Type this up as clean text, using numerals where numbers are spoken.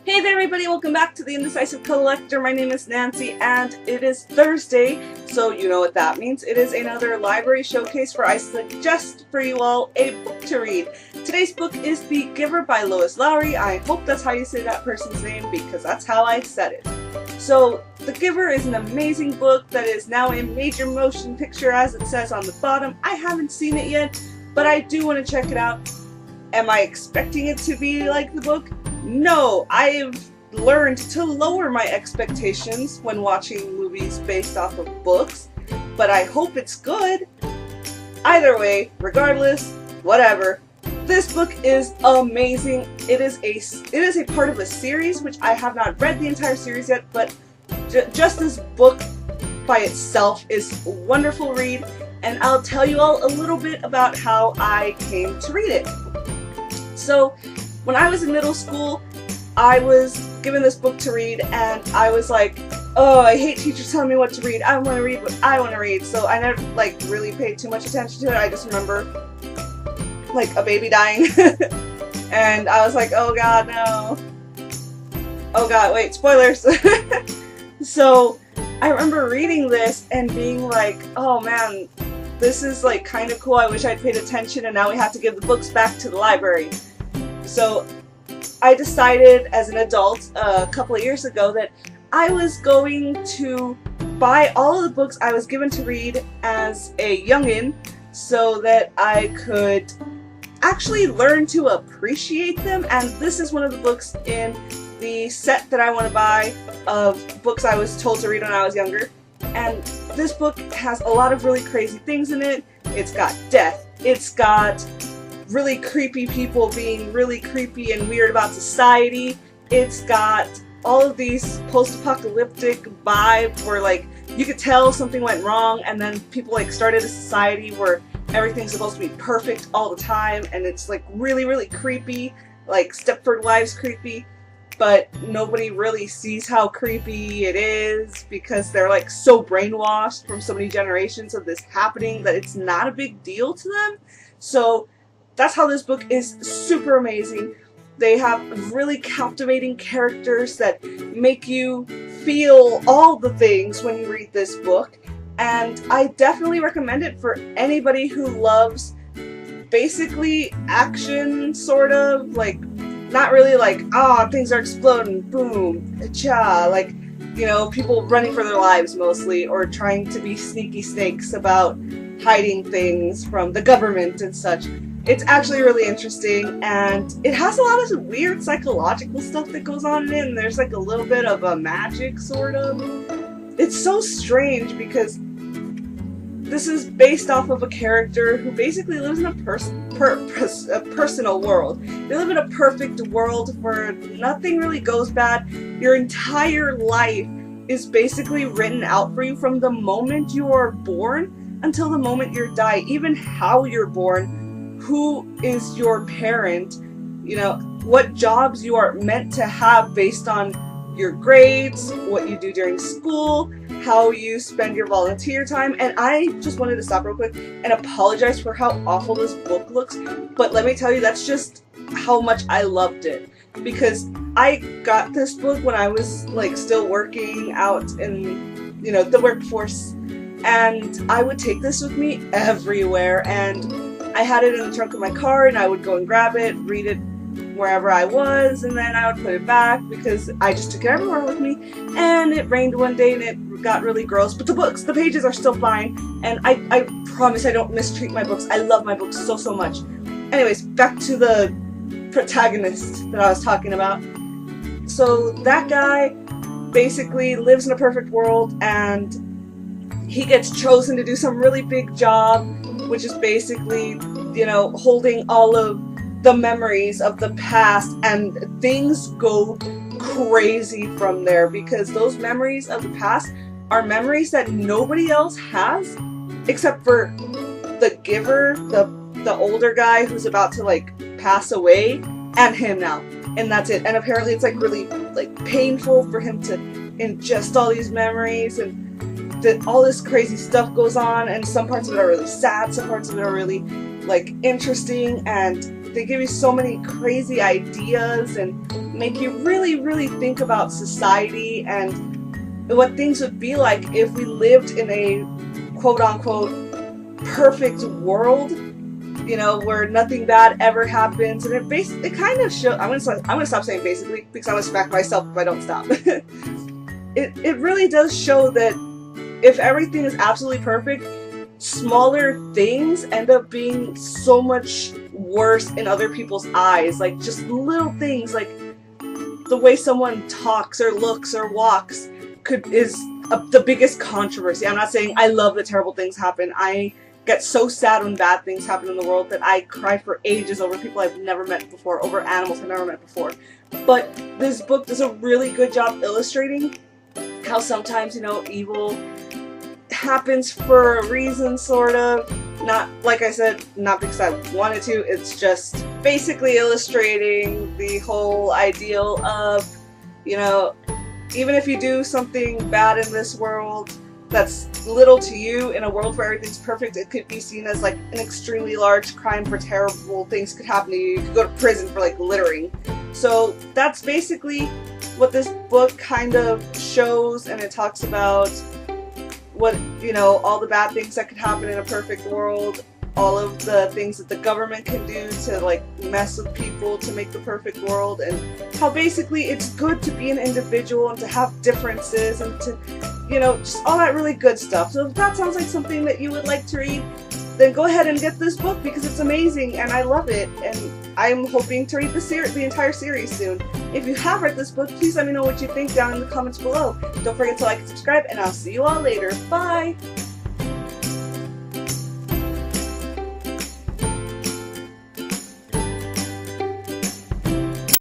Hey there everybody, welcome back to The Indecisive Collector. My name is Nancy and it is Thursday, so you know what that means. It is another library showcase where I suggest for you all a book to read. Today's book is The Giver by Lois Lowry. I hope that's how you say that person's name because that's how I said it. So, The Giver is an amazing book that is now a major motion picture as it says on the bottom. I haven't seen it yet, but I do want to check it out. Am I expecting it to be like the book? No, I've learned to lower my expectations when watching movies based off of books, but I hope it's good. Either way, regardless, whatever. This book is amazing. It is a part of a series, which I have not read the entire series yet, but just this book by itself is a wonderful read, and I'll tell you all a little bit about how I came to read it. So, when I was in middle school, I was given this book to read, and I was like, oh, I hate teachers telling me what to read. I want to read what I want to read. So I never, really paid too much attention to it. I just remember, a baby dying. And I was like, oh god, no. Oh god, wait, spoilers. So, I remember reading this and being like, oh man, this is, kind of cool. I wish I'd paid attention, and now we have to give the books back to the library. So I decided as an adult a couple of years ago that I was going to buy all of the books I was given to read as a youngin' so that I could actually learn to appreciate them, and this is one of the books in the set that I want to buy of books I was told to read when I was younger. And this book has a lot of really crazy things in it. It's got death, it's got really creepy people being really creepy and weird about society. It's got all of these post-apocalyptic vibes where you could tell something went wrong, and then people started a society where everything's supposed to be perfect all the time, and it's really, really creepy, like Stepford Wives creepy, but nobody really sees how creepy it is because they're so brainwashed from so many generations of this happening that it's not a big deal to them. So that's how this book is super amazing. They have really captivating characters that make you feel all the things when you read this book, and I definitely recommend it for anybody who loves basically action, sort of, not really things are exploding, boom, cha, people running for their lives mostly, or trying to be sneaky snakes about hiding things from the government and such. It's actually really interesting, and it has a lot of weird psychological stuff that goes on in it, and there's a little bit of a magic, sort of. It's so strange because this is based off of a character who basically lives in a personal world. They live in a perfect world where nothing really goes bad. Your entire life is basically written out for you from the moment you are born until the moment you die. Even how you're born, who is your parent, what jobs you are meant to have based on your grades, what you do during school, how you spend your volunteer time. And I just wanted to stop real quick and apologize for how awful this book looks, but let me tell you, that's just how much I loved it. Because I got this book when I was still working out in the workforce, and I would take this with me everywhere, and I had it in the trunk of my car, and I would go and grab it, read it wherever I was, and then I would put it back because I just took it everywhere with me. And it rained one day and it got really gross, but the pages are still fine, and I promise I don't mistreat my books. I love my books so, so much. Anyways, back to the protagonist that I was talking about. So that guy basically lives in a perfect world, and he gets chosen to do some really big job, which is basically, holding all of the memories of the past, and things go crazy from there because those memories of the past are memories that nobody else has except for the giver, the older guy who's about to pass away, and him now. And that's it. And apparently it's really painful for him to ingest all these memories, and all this crazy stuff goes on, and some parts of it are really sad, some parts of it are really interesting, and they give you so many crazy ideas and make you really, really think about society and what things would be like if we lived in a quote-unquote perfect world, you know, where nothing bad ever happens. And it kind of shows, I'm gonna stop saying basically, because I'm gonna smack myself if I don't stop. it really does show that if everything is absolutely perfect, smaller things end up being so much worse in other people's eyes. Like just little things, like the way someone talks or looks or walks is the biggest controversy. I'm not saying I love that terrible things happen. I get so sad when bad things happen in the world that I cry for ages over people I've never met before, over animals I've never met before. But this book does a really good job illustrating how sometimes, you know, evil happens for a reason, sort of. Not, like I said, not because I wanted to, it's just basically illustrating the whole ideal of, you know, even if you do something bad in this world that's little to you, in a world where everything's perfect, it could be seen as like an extremely large crime for terrible things could happen to you. You could go to prison for like littering. So that's basically what this book kind of shows, and it talks about what, you know, all the bad things that could happen in a perfect world, all of the things that the government can do to like mess with people to make the perfect world, and how basically it's good to be an individual and to have differences and to, you know, just all that really good stuff. So if that sounds like something that you would like to read, then go ahead and get this book because it's amazing and I love it, and I'm hoping to read the entire series soon. If you have read this book, please let me know what you think down in the comments below. Don't forget to like and subscribe, and I'll see you all later. Bye!